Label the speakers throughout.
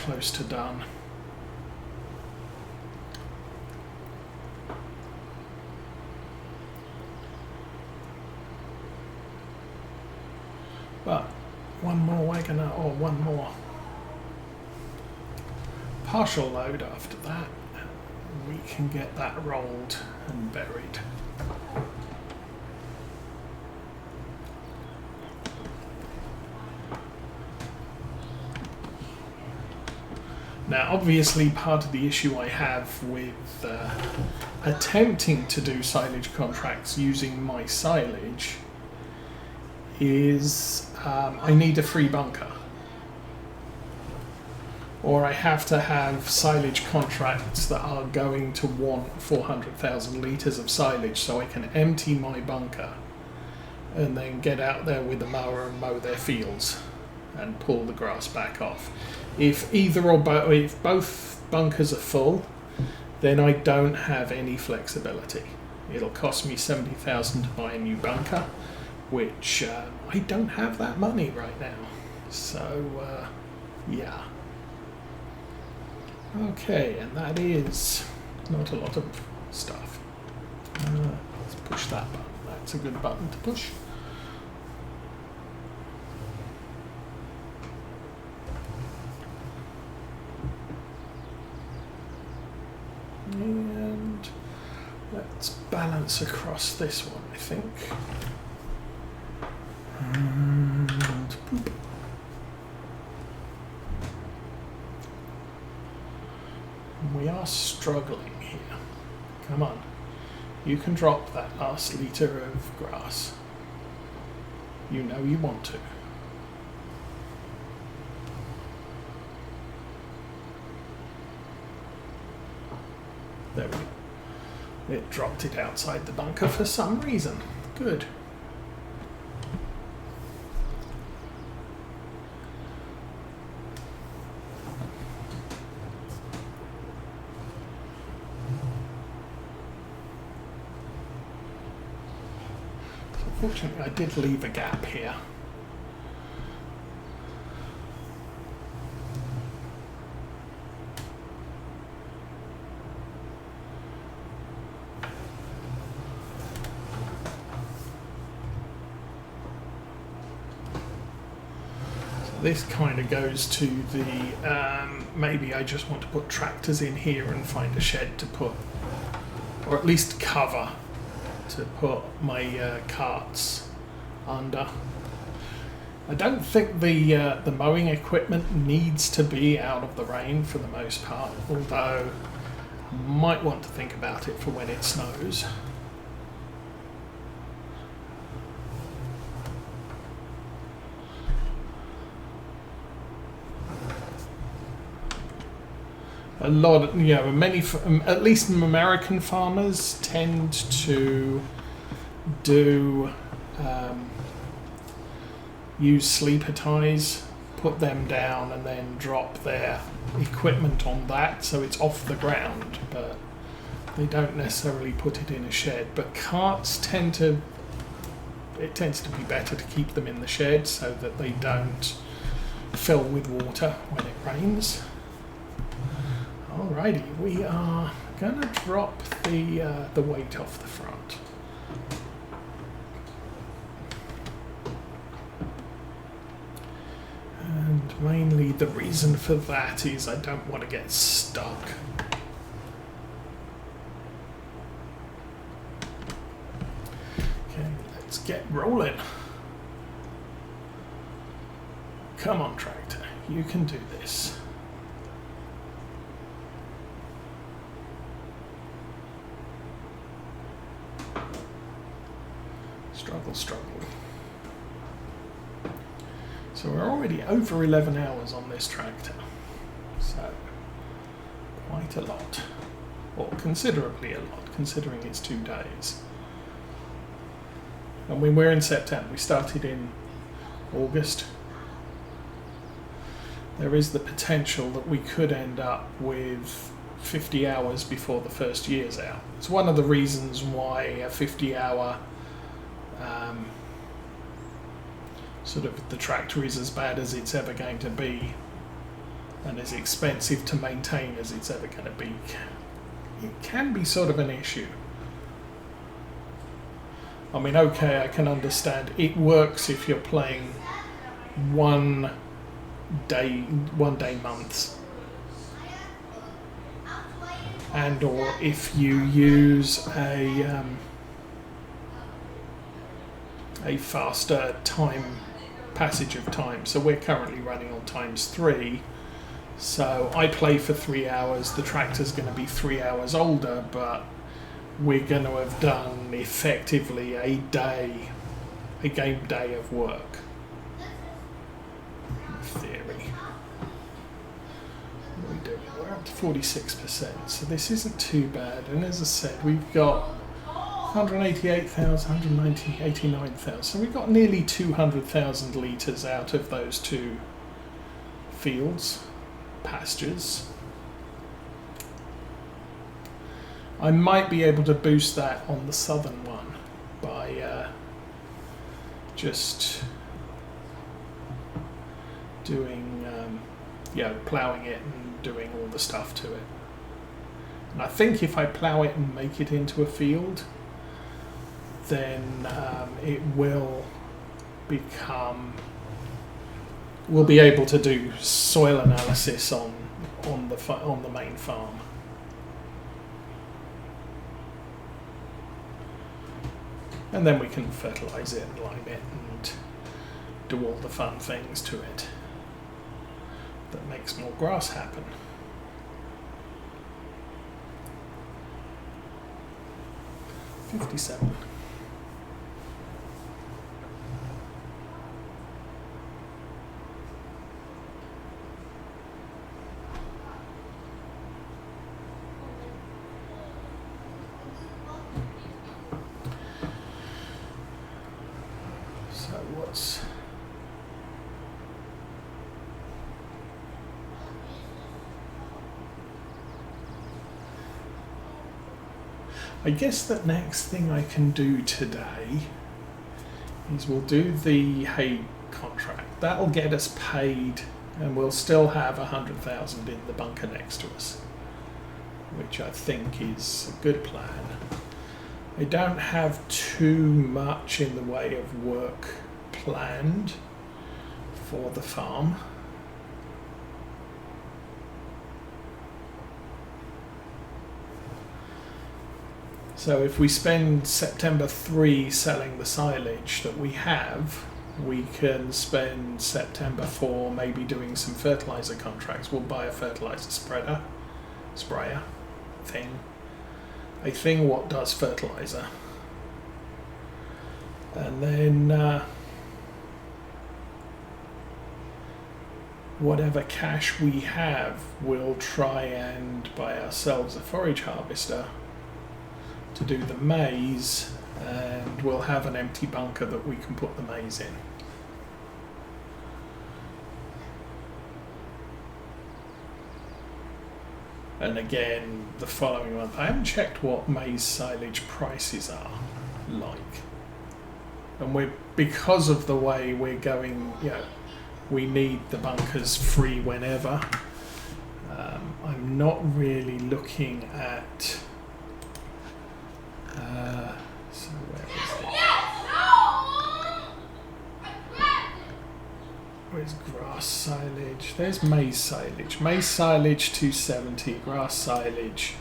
Speaker 1: close to done. But one more wagoner, or one more partial load after that, we can get that rolled and buried. Now, obviously, part of the issue I have with attempting to do silage contracts using my silage is I need a free bunker. Or I have to have silage contracts that are going to want 400,000 litres of silage so I can empty my bunker and then get out there with the mower and mow their fields and pull the grass back off. If if both bunkers are full, then I don't have any flexibility. It'll cost me 70,000 to buy a new bunker, which I don't have that money right now. So, yeah. Okay, and that is not a lot of stuff. Let's push that button. That's a good button to push. And let's balance across this one, I think. And boop. We are struggling here. Come on. You can drop that last litre of grass. You know you want to. There we go. It dropped it outside the bunker for some reason. Good. Fortunately, I did leave a gap here. So this kind of goes to the, maybe I just want to put tractors in here and find a shed to put, or at least cover, to put my carts under. I don't think the mowing equipment needs to be out of the rain for the most part, although I might want to think about it for when it snows. A lot of, many, at least American farmers tend to do use sleeper ties, put them down and then drop their equipment on that so it's off the ground, but they don't necessarily put it in a shed. But carts tends to be better to keep them in the shed so that they don't fill with water when it rains. Alrighty, we are going to drop the weight off the front. And mainly the reason for that is I don't want to get stuck. Okay, let's get rolling. Come on, tractor, you can do this. Struggle. So we're already over 11 hours on this tractor, so quite a lot, or considerably a lot, considering it's 2 days. And when we're in September, we started in August. There is the potential that we could end up with 50 hours before the first year's out. It's one of the reasons why a 50-hour sort of the tractor is as bad as it's ever going to be and as expensive to maintain as it's ever going to be, it can be sort of an issue. I mean, okay, I can understand it works if you're playing one day months, and or if you use a faster passage of time. So we're currently running on ×3. So I play for 3 hours. The tractor's going to be 3 hours older, but we're going to have done effectively a game day of work. In theory. What are we doing? We're up to 46%, so this isn't too bad. And as I said, we've got 188,000, 190, 89,000. So we've got nearly 200,000 litres out of those two fields, pastures. I might be able to boost that on the southern one by just doing, ploughing it and doing all the stuff to it. And I think if I plough it and make it into a field, then it will become. We'll be able to do soil analysis on the main farm. And then we can fertilise it and lime it and do all the fun things to it that makes more grass happen. '57. I guess the next thing I can do today is we'll do the hay contract. That'll get us paid, and we'll still have 100,000 in the bunker next to us, which I think is a good plan. I don't have too much in the way of work planned for the farm. So if we spend September 3 selling the silage that we have, we can spend September 4 maybe doing some fertilizer contracts. We'll buy a fertilizer sprayer thing. A thing what does fertilizer. And then whatever cash we have, we'll try and buy ourselves a forage harvester to do the maize, and we'll have an empty bunker that we can put the maize in. And again, the following month, I haven't checked what maize silage prices are like. And because of the way we're going, we need the bunkers free whenever. I'm not really looking at. So where is it? Where's grass silage? There's maize silage. Maize silage 270. Grass silage,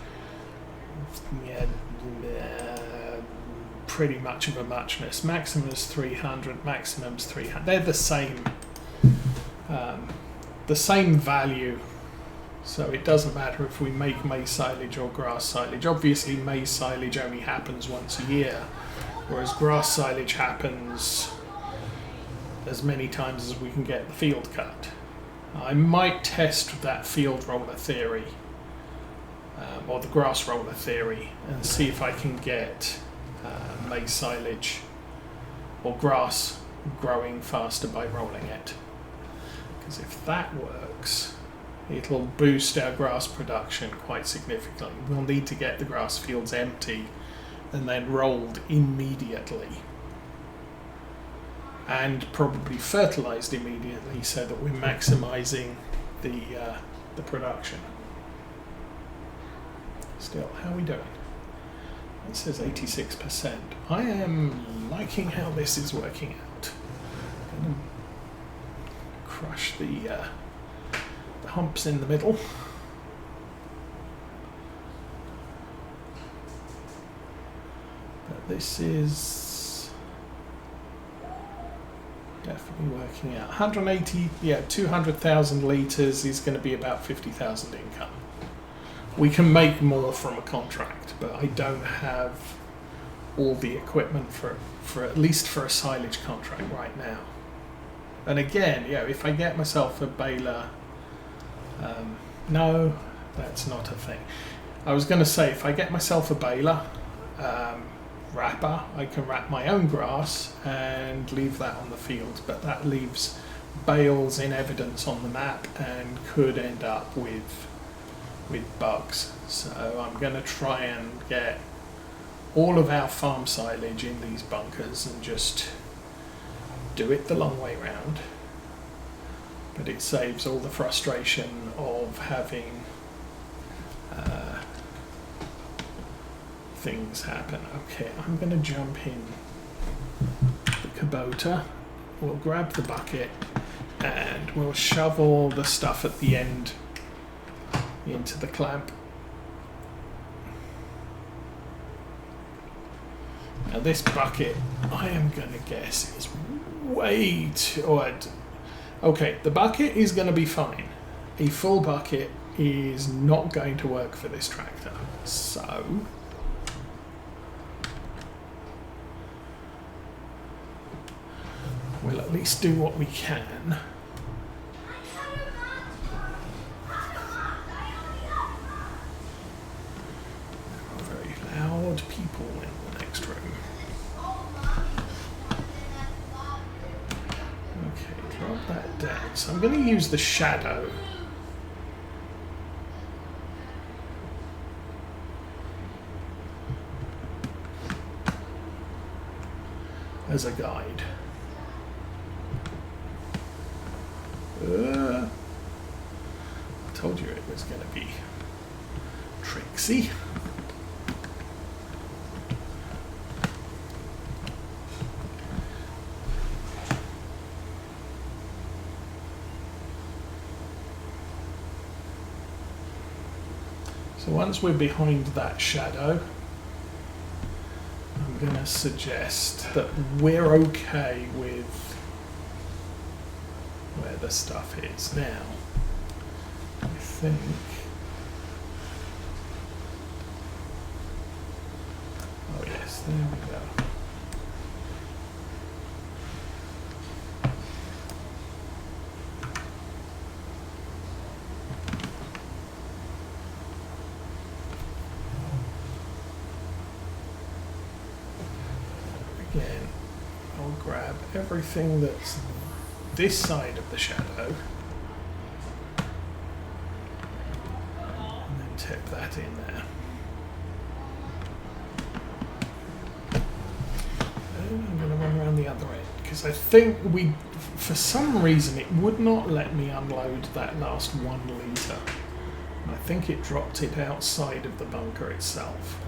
Speaker 1: pretty much of a muchness. Maximum's 300. Maximum's 300. They're the same value. So it doesn't matter if we make maize silage or grass silage. Obviously maize silage only happens once a year, whereas grass silage happens as many times as we can get the field cut. I might test that field roller theory, or the grass roller theory, and see if I can get maize silage or grass growing faster by rolling it. Because if that works, it'll boost our grass production quite significantly. We'll need to get the grass fields empty and then rolled immediately, and probably fertilized immediately, so that we're maximizing the production. Still, how are we doing? It says 86%. I am liking how this is working out. I'm going to crush the humps in the middle. But this is definitely working out. 180, yeah, 200,000 litres is going to be about 50,000 income. We can make more from a contract, but I don't have all the equipment for at least for a silage contract right now. And again, yeah, if I get myself a baler, no, that's not a thing. I was going to say, if I get myself a baler wrapper, I can wrap my own grass and leave that on the field, but that leaves bales in evidence on the map and could end up with bugs. So I'm going to try and get all of our farm silage in these bunkers and just do it the long way round. But it saves all the frustration of having things happen. Okay, I'm going to jump in the Kubota. We'll grab the bucket and we'll shovel the stuff at the end into the clamp. Now this bucket, I am going to guess, is way too... Okay, the bucket is going to be fine. A full bucket is not going to work for this tractor. So... we'll at least do what we can. People in the next room. Okay, drop that down. So I'm going to use the shadow as a guide. I told you it was going to be tricksy. So once we're behind that shadow, I'm going to suggest that we're okay with where the stuff is now. I think oh yes, there we go. Again, I'll grab everything that's this side of the shadow and then tip that in there. And I'm going to run around the other end because I think for some reason it would not let me unload that last 1 litre. I think it dropped it outside of the bunker itself.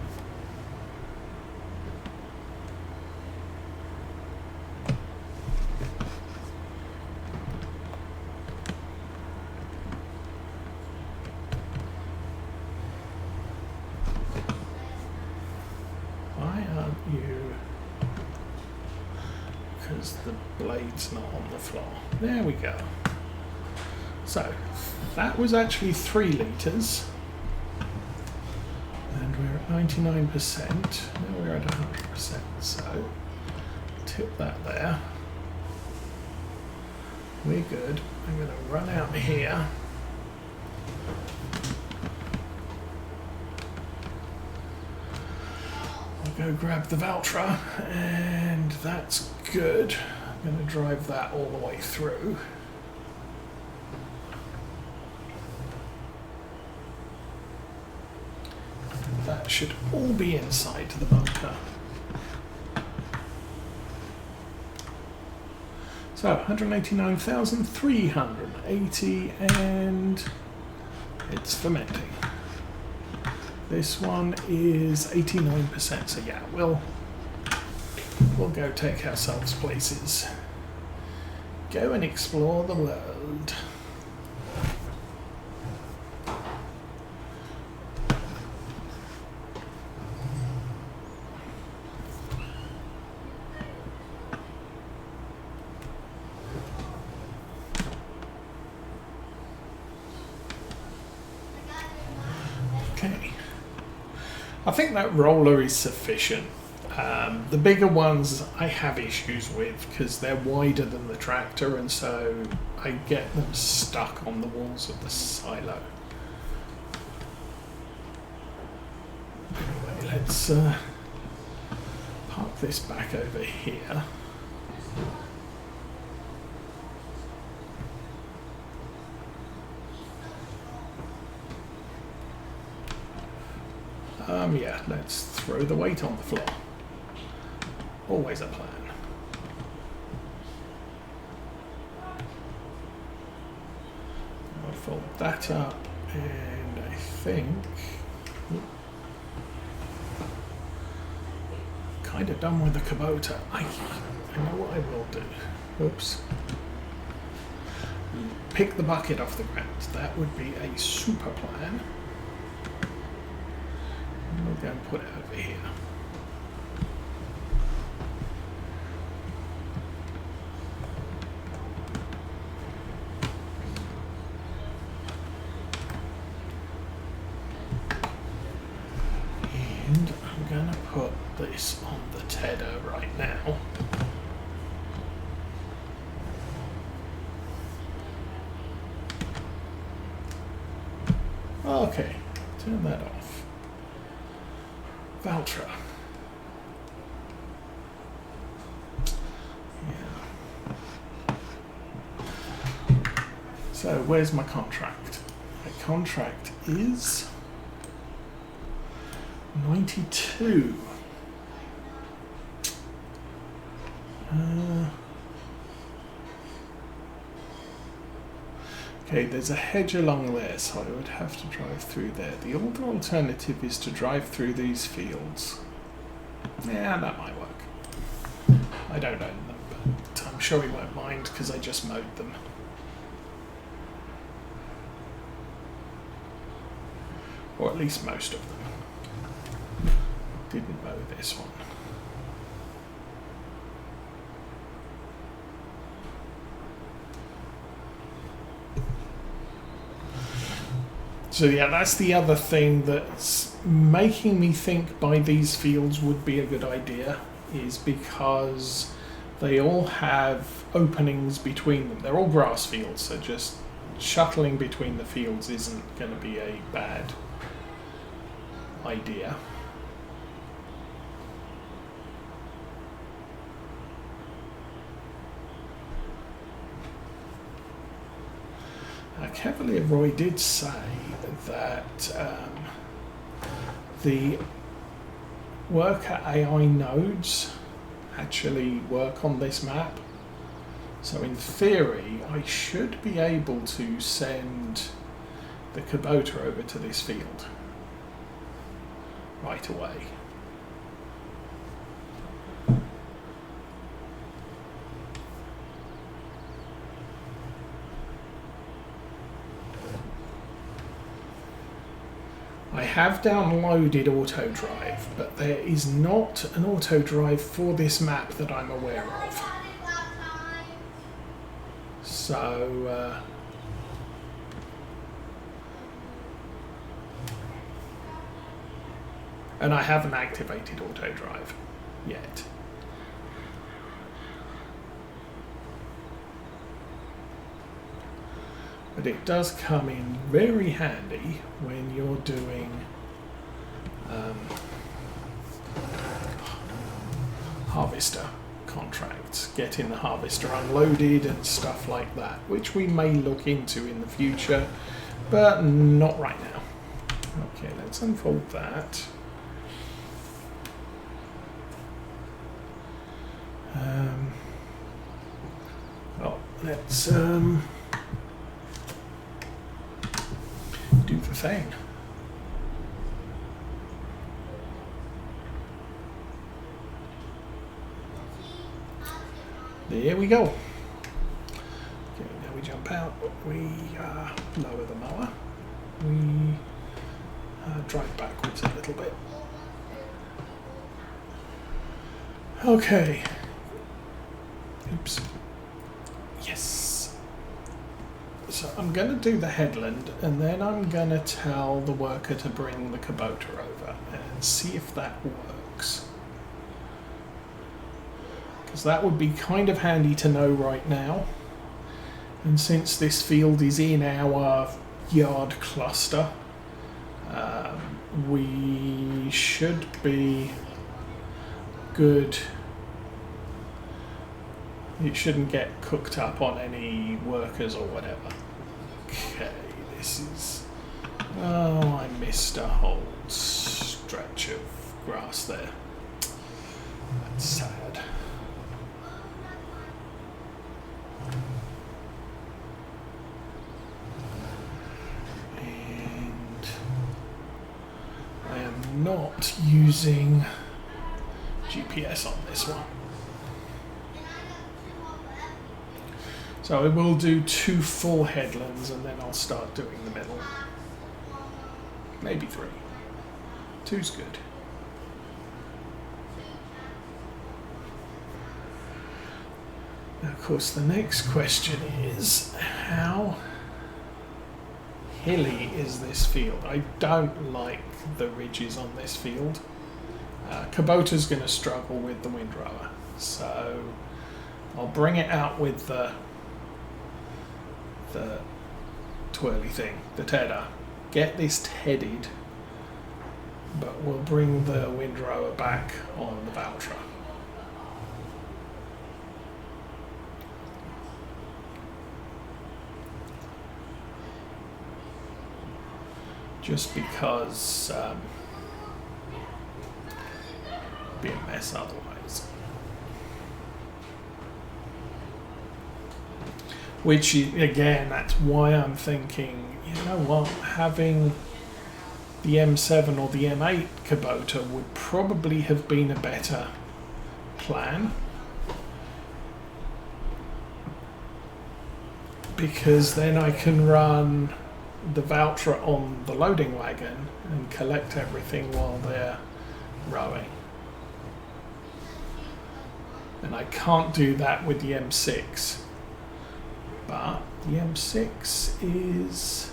Speaker 1: Because the blade's not on the floor. There we go. So that was actually 3 litres, and we're at 99%. Now we're at 100%. So tip that there. We're good. I'm going to run out here. Go grab the Valtra, and that's good. I'm going to drive that all the way through. That should all be inside the bunker. So 189,380, and it's fermenting. This one is 89%, so yeah, we'll go take ourselves places. Go and explore the world. Okay. I think that roller is sufficient. The bigger ones I have issues with because they're wider than the tractor, and so I get them stuck on the walls of the silo. Anyway, let's park this back over here. Yeah, let's throw the weight on the floor. Always a plan. I'll fold that up, and I think kind of done with the Kubota. I know what I will do. Oops. Pick the bucket off the ground. That would be a super plan. We'll go and put it over here. And I'm going to put this on the tedder right now. Okay, turn that off. Valtra. Yeah. So where's my contract? My contract is 92. Okay, there's a hedge along there, so I would have to drive through there. The other alternative is to drive through these fields. Yeah, that might work. I don't own them, but I'm sure he won't mind because I just mowed them. Or at least most of them. Didn't mow this one. So yeah, that's the other thing that's making me think buy these fields would be a good idea, is because they all have openings between them. They're all grass fields, so just shuttling between the fields isn't going to be a bad idea. Cavalier Roy did say that the worker AI nodes actually work on this map. So in theory, I should be able to send the Kubota over to this field right away. I have downloaded auto drive, but there is not an auto drive for this map that I'm aware of. So and I haven't activated auto drive yet. But it does come in very handy when you're doing harvester contracts, getting the harvester unloaded and stuff like that, which we may look into in the future, but not right now. Okay, let's unfold that. let's do the thing. There we go. Okay, now we jump out, we lower the mower, we drive backwards a little bit. Okay. Oops. Yes. So I'm going to do the headland, and then I'm going to tell the worker to bring the Kubota over and see if that works. Because that would be kind of handy to know right now. And since this field is in our yard cluster, we should be good. It shouldn't get cooked up on any workers or whatever. Okay, this is... Oh, I missed a whole stretch of grass there. That's sad. And I am not using GPS on this one. So I will do 2 full headlands and then I'll start doing the middle. Maybe 3. 2's good. Now, of course, the next question is, how hilly is this field? I don't like the ridges on this field. Kubota's going to struggle with the windrower, so I'll bring it out with the twirly thing, the tedder. Get this tedded, but we'll bring the windrower back on the Valtra. Just because it'd be a mess otherwise. Which, again, that's why I'm thinking, you know what, having the M7 or the M8 Kubota would probably have been a better plan. Because then I can run the Valtra on the loading wagon and collect everything while they're rowing. And I can't do that with the M6. But the M6 is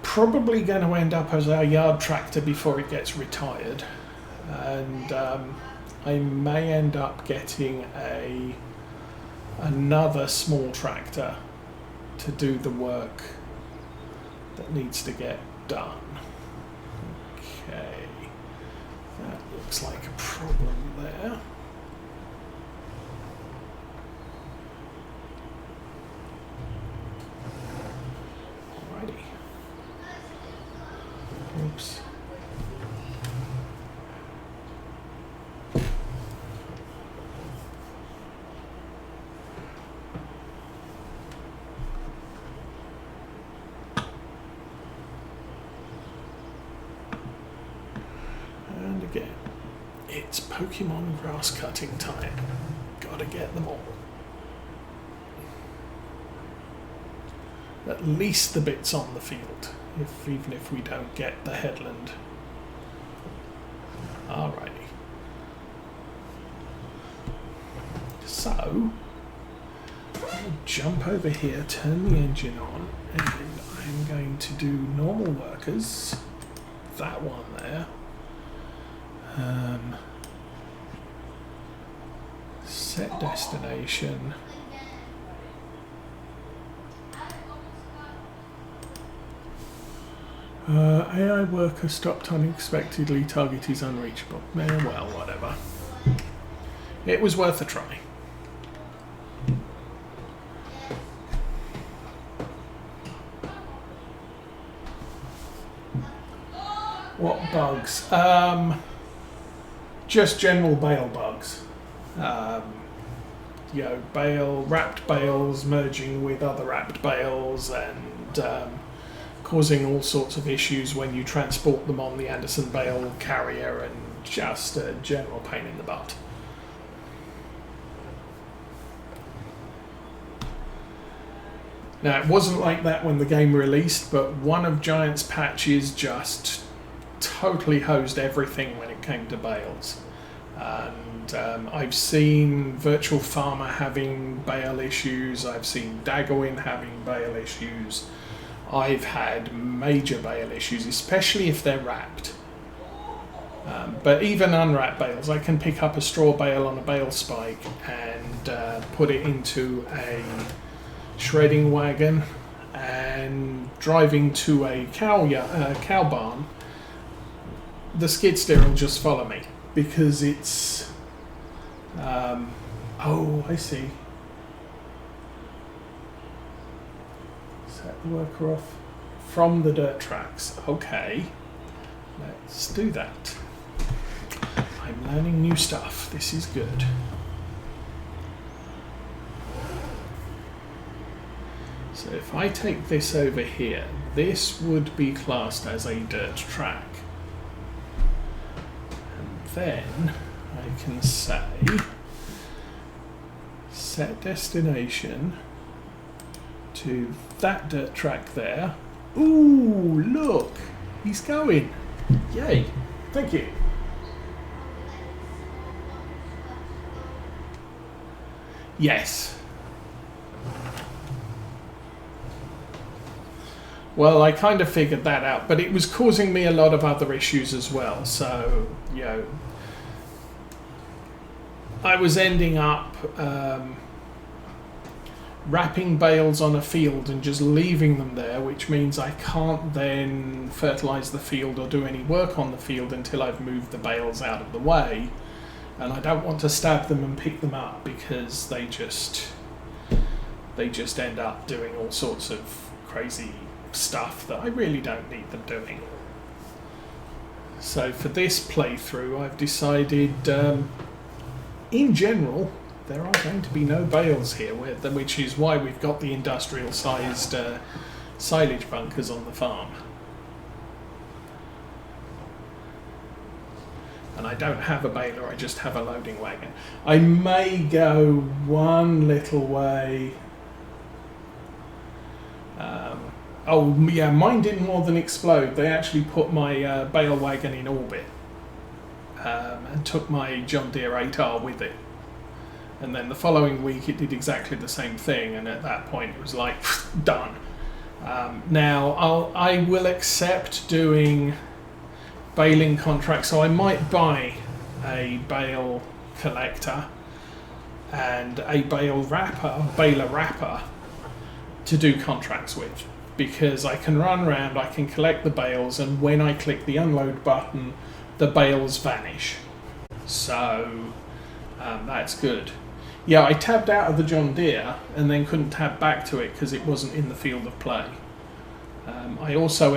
Speaker 1: probably going to end up as our yard tractor before it gets retired. And I may end up getting another small tractor to do the work that needs to get done. Okay, that looks like a problem there. Alrighty. Oops. And again, it's Pokemon grass cutting time. Gotta get them all. At least the bits on the field, even if we don't get the headland. Alrighty. So, I'll jump over here, turn the engine on, and I'm going to do normal workers. That one there. Set destination. AI worker stopped unexpectedly, target is unreachable. Well, whatever. It was worth a try. What bugs? Just general bale bugs. wrapped bales merging with other wrapped bales and causing all sorts of issues when you transport them on the Anderson bale carrier, and just a general pain in the butt. Now, it wasn't like that when the game released, but one of Giant's patches just totally hosed everything when it came to bales. And I've seen Virtual Farmer having bale issues, I've seen Daggerwin having bale issues, I've had major bale issues, especially if they're wrapped. But even unwrapped bales, I can pick up a straw bale on a bale spike and put it into a shredding wagon, and driving to a cow barn, the skid steer will just follow me because it's oh, I see. Set the worker off from the dirt tracks. Okay, let's do that. I'm learning new stuff. This is good. So if I take this over here, this would be classed as a dirt track. And then I can say, set destination to that dirt track there. Ooh, look, he's going. Yay, thank you. Yes. Well, I kind of figured that out, but it was causing me a lot of other issues as well. So, I was ending up wrapping bales on a field and just leaving them there, which means I can't then fertilise the field or do any work on the field until I've moved the bales out of the way. And I don't want to stab them and pick them up because they just end up doing all sorts of crazy stuff that I really don't need them doing. So for this playthrough, I've decided, in general, there are going to be no bales here, which is why we've got the industrial-sized silage bunkers on the farm. And I don't have a baler, I just have a loading wagon. I may go one little way. Oh yeah, mine didn't more than explode. They actually put my bale wagon in orbit and took my John Deere 8R with it. And then the following week it did exactly the same thing, and at that point it was like, done. Now I will accept doing baling contracts, so I might buy a bale collector and a baler wrapper to do contracts with, because I can run around, I can collect the bales, and when I click the unload button, the bales vanish. So that's good. Yeah, I tabbed out of the John Deere and then couldn't tab back to it because it wasn't in the field of play. I also